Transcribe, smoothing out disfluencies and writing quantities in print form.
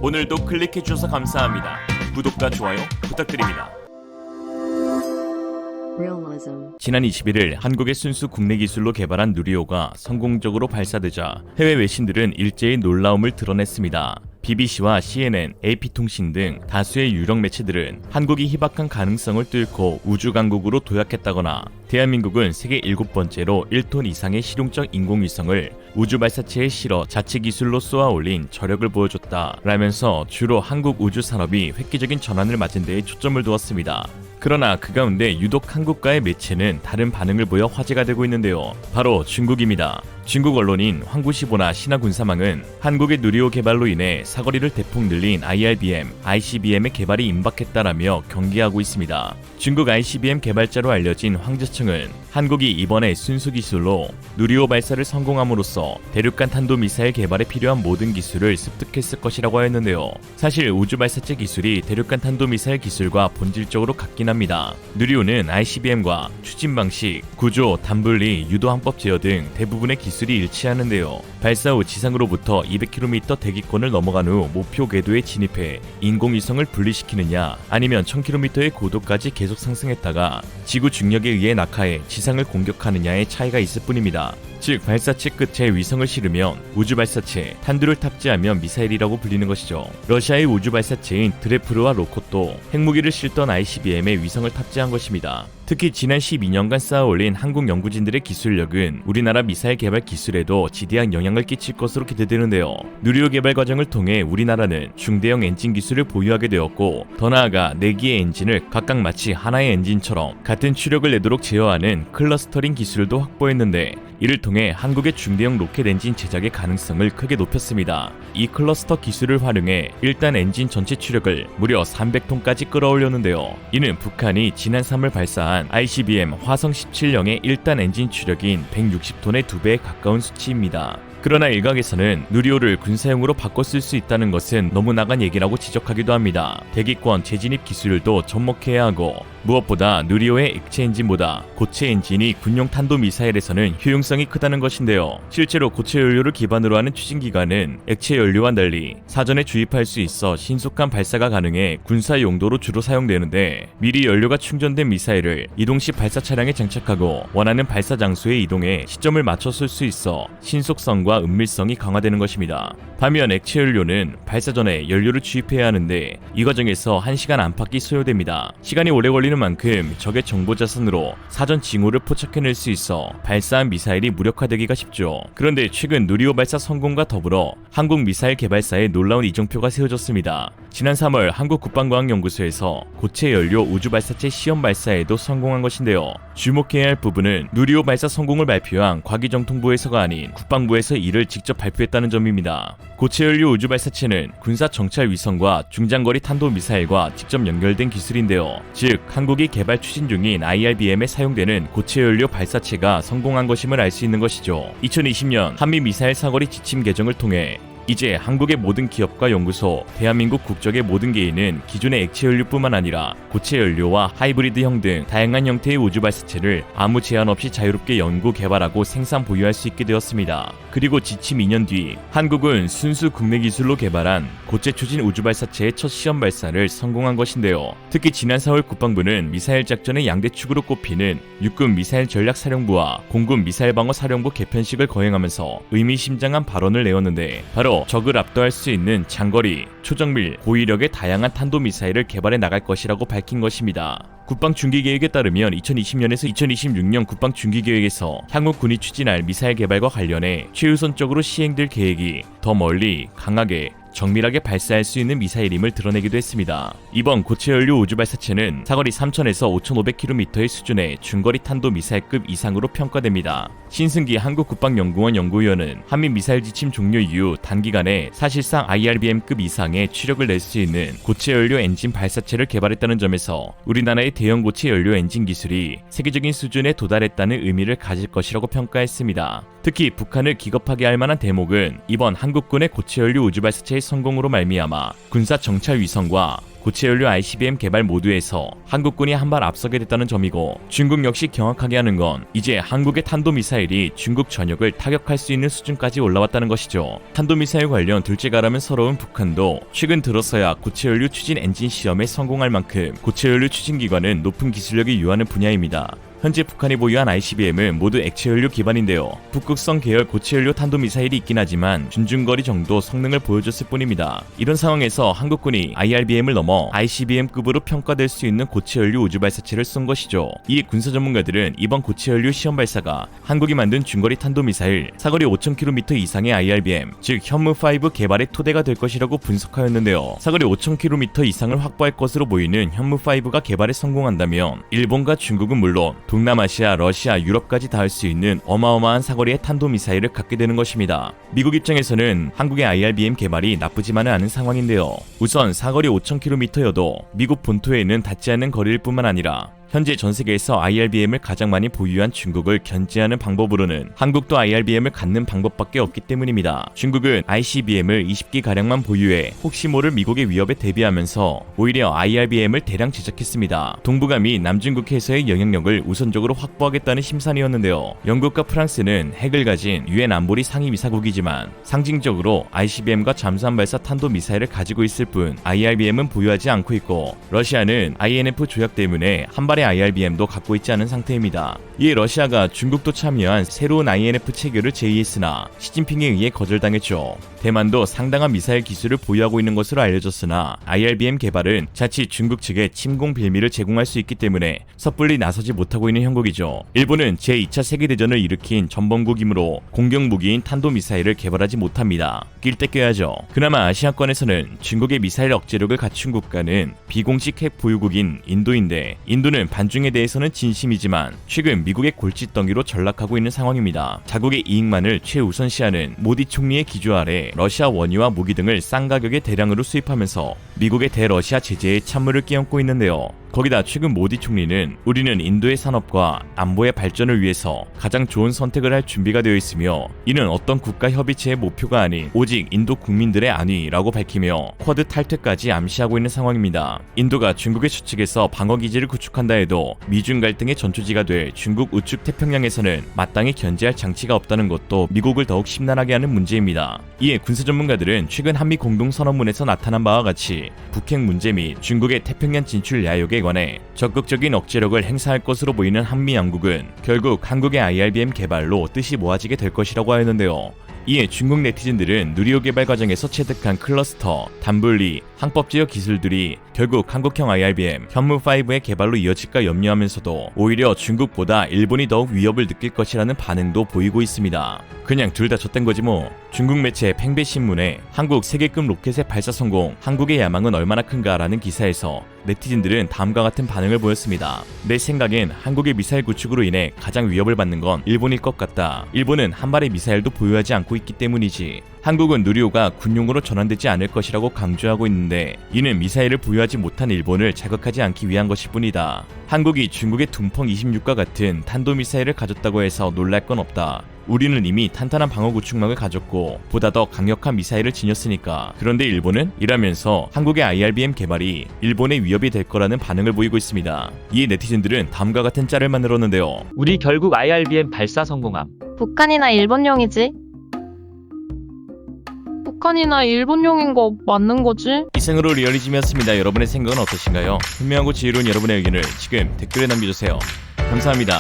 오늘도 클릭해주셔서 감사합니다. 구독과 좋아요 부탁드립니다. 지난 21일 한국의 순수 국내 기술로 개발한 누리호가 성공적으로 발사되자 해외 외신들은 일제히 놀라움을 드러냈습니다. BBC와 CNN, AP통신 등 다수의 유력 매체들은 한국이 희박한 가능성을 뚫고 우주강국으로 도약했다거나 대한민국은 세계 7번째로 1톤 이상의 실용적 인공위성을 우주발사체에 실어 자치기술로 쏘아올린 저력을 보여줬다 라면서 주로 한국 우주산업이 획기적인 전환을 맞은 데에 초점을 두었습니다. 그러나 그 가운데 유독 한국과의 매체는 다른 반응을 보여 화제가 되고 있는데요. 바로 중국입니다. 중국 언론인 황구시보나 신화군사망은 한국의 누리호 개발로 인해 사거리를 대폭 늘린 IRBM, ICBM의 개발이 임박했다라며 경계하고 있습니다. 중국 ICBM 개발자로 알려진 황제청은 한국이 이번에 순수 기술로 누리호 발사를 성공함으로써 대륙간 탄도미사일 개발에 필요한 모든 기술을 습득했을 것이라고 하였는데요. 사실 우주발사체 기술이 대륙간 탄도미사일 기술과 본질적으로 같긴 합니다. 누리호는 ICBM과 추진 방식, 구조, 단분리, 유도항법 제어 등 대부분의 기술이 일치하는데요. 발사 후 지상으로부터 200km 대기권을 넘어간 후 목표 궤도에 진입해 인공위성을 분리시키느냐 아니면 1000km의 고도까지 계속 상승했다가 지구 중력에 의해 낙하해 지상을 공격하느냐의 차이가 있을 뿐입니다. 즉 발사체 끝에 위성을 실으면 우주발사체, 탄두를 탑재하면 미사일이라고 불리는 것이죠. 러시아의 우주발사체인 드레프르와 로콧도 핵무기를 실던 ICBM에 위성을 탑재한 것입니다. 특히 지난 12년간 쌓아올린 한국 연구진들의 기술력은 우리나라 미사일 개발 기술에도 지대한 영향을 끼칠 것으로 기대되는데요. 누리호 개발 과정을 통해 우리나라는 중대형 엔진 기술을 보유하게 되었고 더 나아가 4개의 엔진을 각각 마치 하나의 엔진처럼 같은 추력을 내도록 제어하는 클러스터링 기술도 확보했는데 이를 통해 한국의 중대형 로켓 엔진 제작의 가능성을 크게 높였습니다. 이 클러스터 기술을 활용해 일단 엔진 전체 추력을 무려 300톤까지 끌어올렸는데요. 이는 북한이 지난 3월 발사한 ICBM 화성 17형의 1단 엔진 추력인 160톤의 2배에 가까운 수치입니다. 그러나 일각에서는 누리호를 군사용으로 바꿔 쓸 수 있다는 것은 너무 나간 얘기라고 지적하기도 합니다. 대기권 재진입 기술도 접목해야 하고 무엇보다 누리호의 액체 엔진보다 고체 엔진이 군용 탄도미사일에서는 효용성이 크다는 것인데요. 실제로 고체 연료를 기반으로 하는 추진기관은 액체 연료와 달리 사전에 주입할 수 있어 신속한 발사가 가능해 군사 용도로 주로 사용되는데 미리 연료가 충전된 미사일을 이동 시 발사 차량에 장착하고 원하는 발사 장소에 이동해 시점을 맞춰 쏠 수 있어 신속성과 은밀성이 강화되는 것입니다. 반면 액체 연료는 발사 전에 연료를 주입해야 하는데 이 과정에서 1시간 안팎이 소요됩니다. 시간이 오래 걸리는 만큼 적의 정보 자산으로 사전 징후를 포착해낼 수 있어 발사한 미사일이 무력화되기가 쉽죠. 그런데 최근 누리호 발사 성공과 더불어 한국 미사일 개발사에 놀라운 이정표가 세워졌습니다. 지난 3월 한국국방과학연구소에서 고체 연료 우주발사체 시험 발사에도 성공한 것인데요. 주목해야 할 부분은 누리호 발사 성공을 발표한 과기정통부에서가 아닌 국방부에서 이를 직접 발표했다는 점입니다. 고체 연료 우주발사체는 군사 정찰 위성과 중장거리 탄도미사일과 직접 연결된 기술인데요. 즉 한국이 개발 추진 중인 IRBM에 사용되는 고체 연료 발사체가 성공한 것임을 알 수 있는 것이죠. 2020년 한미 미사일 사거리 지침 개정을 통해 이제 한국의 모든 기업과 연구소, 대한민국 국적의 모든 개인은 기존의 액체 연료뿐만 아니라 고체 연료와 하이브리드형 등 다양한 형태의 우주발사체를 아무 제한 없이 자유롭게 연구, 개발하고 생산, 보유할 수 있게 되었습니다. 그리고 지침 2년 뒤 한국은 순수 국내 기술로 개발한 고체 추진 우주발사체의 첫 시험 발사를 성공한 것인데요. 특히 지난 4월 국방부는 미사일 작전의 양대 축으로 꼽히는 육군 미사일 전략사령부와 공군 미사일방어사령부 개편식을 거행하면서 의미심장한 발언을 내었는데 바로 적을 압도할 수 있는 장거리, 초정밀, 고위력의 다양한 탄도미사일을 개발해 나갈 것이라고 밝힌 것입니다. 국방중기계획에 따르면 2020년에서 2026년 국방중기계획에서 향후 군이 추진할 미사일 개발과 관련해 최우선적으로 시행될 계획이 더 멀리, 강하게, 정밀하게 발사할 수 있는 미사일임을 드러내기도 했습니다. 이번 고체 연료 우주발사체는 사거리 3000에서 5500km의 수준의 중거리 탄도미사일급 이상으로 평가됩니다. 신승기 한국국방연구원 연구위원은 한미 미사일 지침 종료 이후 단기간에 사실상 IRBM급 이상의 추력을 낼 수 있는 고체 연료 엔진 발사체를 개발했다는 점에서 우리나라의 대형 고체 연료 엔진 기술이 세계적인 수준에 도달했다는 의미를 가질 것이라고 평가했습니다. 특히 북한을 기겁하게 할 만한 대목은 이번 한국군의 고체 연료 우주발사체의 성공으로 말미암아 군사 정찰 위성과 고체 연료 ICBM 개발 모두에서 한국군이 한 발 앞서게 됐다는 점이고, 중국 역시 경악하게 하는 건 이제 한국의 탄도미사일이 중국 전역을 타격할 수 있는 수준까지 올라왔다는 것이죠. 탄도미사일 관련 둘째가라면 서러운 북한도 최근 들어서야 고체 연료 추진 엔진 시험에 성공할 만큼 고체 연료 추진 기관은 높은 기술력이 요하는 분야입니다. 현재 북한이 보유한 ICBM은 모두 액체연료 기반인데요. 북극성 계열 고체연료 탄도미사일이 있긴 하지만 준중거리 정도 성능을 보여줬을 뿐입니다. 이런 상황에서 한국군이 IRBM을 넘어 ICBM급으로 평가될 수 있는 고체연료 우주발사체를 쏜 것이죠. 이에 군사 전문가들은 이번 고체연료 시험 발사가 한국이 만든 중거리 탄도미사일 사거리 5,000km 이상의 IRBM, 즉 현무5 개발의 토대가 될 것이라고 분석하였는데요. 사거리 5,000km 이상을 확보할 것으로 보이는 현무5가 개발에 성공한다면 일본과 중국은 물론 동남아시아, 러시아, 유럽까지 닿을 수 있는 어마어마한 사거리의 탄도미사일을 갖게 되는 것입니다. 미국 입장에서는 한국의 IRBM 개발이 나쁘지만은 않은 상황인데요. 우선 사거리 5,000km여도 미국 본토에는 닿지 않는 거리일 뿐만 아니라 현재 전 세계에서 IRBM을 가장 많이 보유한 중국을 견제하는 방법으로는 한국도 IRBM을 갖는 방법밖에 없기 때문입니다. 중국은 ICBM을 20기가량만 보유해 혹시 모를 미국의 위협에 대비하면서 오히려 IRBM을 대량 제작했습니다. 동북아 및 남중국해에서의 영향력을 우선적으로 확보하겠다는 심산이었는데요. 영국과 프랑스는 핵을 가진 유엔 안보리 상임이사국이지만 상징적으로 ICBM과 잠수함 발사 탄도미사일을 가지고 있을 뿐 IRBM은 보유하지 않고 있고, 러시아는 INF 조약 때문에 한 발의 IRBM도 갖고 있지 않은 상태입니다. 이에 러시아가 중국도 참여한 새로운 INF 체결을 제의했으나 시진핑에 의해 거절당했죠. 대만도 상당한 미사일 기술을 보유하고 있는 것으로 알려졌으나 IRBM 개발은 자칫 중국 측에 침공 빌미를 제공할 수 있기 때문에 섣불리 나서지 못하고 있는 형국이죠. 일본은 제2차 세계대전을 일으킨 전범국이므로 공격무기인 탄도미사일을 개발하지 못합니다. 낄 때 껴야죠. 그나마 아시아권에서는 중국의 미사일 억제력을 갖춘 국가는 비공식 핵 보유국인 인도인데, 인도는 반중에 대해서는 진심이지만 최근 미국의 골칫덩이로 전락하고 있는 상황입니다. 자국의 이익만을 최우선시하는 모디 총리의 기조 아래 러시아 원유와 무기 등을 싼 가격에 대량으로 수입하면서 미국의 대러시아 제재에 찬물을 끼얹고 있는데요. 거기다 최근 모디 총리는 우리는 인도의 산업과 안보의 발전을 위해서 가장 좋은 선택을 할 준비가 되어 있으며 이는 어떤 국가 협의체의 목표가 아닌 오직 인도 국민들의 안위라고 밝히며 쿼드 탈퇴까지 암시하고 있는 상황입니다. 인도가 중국의 추측에서 방어기지를 구축한다 해도 미중 갈등의 전초지가 될 중국 우측 태평양에서는 마땅히 견제할 장치가 없다는 것도 미국을 더욱 심란하게 하는 문제입니다. 이에 군사 전문가들은 최근 한미 공동선언문에서 나타난 바와 같이 북핵 문제 및 중국의 태평양 진출 야욕에 관해 적극적인 억제력을 행사할 것으로 보이는 한미 양국은 결국 한국의 IRBM 개발로 뜻이 모아지게 될 것이라고 하였는데요. 이에 중국 네티즌들은 누리호 개발 과정에서 체득한 클러스터, 단분리, 항법제어 기술들이 결국 한국형 IRBM, 현무5의 개발로 이어질까 염려하면서도 오히려 중국보다 일본이 더욱 위협을 느낄 것이라는 반응도 보이고 있습니다. 그냥 둘 다 졌던 거지 뭐. 중국 매체 팽베신문에 한국 세계급 로켓의 발사 성공, 한국의 야망은 얼마나 큰가라는 기사에서 네티즌들은 다음과 같은 반응을 보였습니다. 내 생각엔 한국의 미사일 구축으로 인해 가장 위협을 받는 건 일본일 것 같다. 일본은 한 발의 미사일도 보유하지 않고 있기 때문이지. 한국은 누리호가 군용으로 전환되지 않을 것이라고 강조하고 있는데 이는 미사일을 보유하지 못한 일본을 자극하지 않기 위한 것일 뿐이다. 한국이 중국의 둥펑 26과 같은 탄도미사일을 가졌다고 해서 놀랄 건 없다. 우리는 이미 탄탄한 방어 구축망을 가졌고 보다 더 강력한 미사일을 지녔으니까. 그런데 일본은? 이라면서 한국의 IRBM 개발이 일본의 위협이 될 거라는 반응을 보이고 있습니다. 이에 네티즌들은 다음과 같은 짤을 만들었는데요. 우리 결국 IRBM 발사 성공함. 북한이나 일본용이지? 북한이나 일본용인 거 맞는 거지? 이상으로 리얼리즘이었습니다. 여러분의 생각은 어떠신가요? 분명하고 지혜로운 여러분의 의견을 지금 댓글에 남겨주세요. 감사합니다.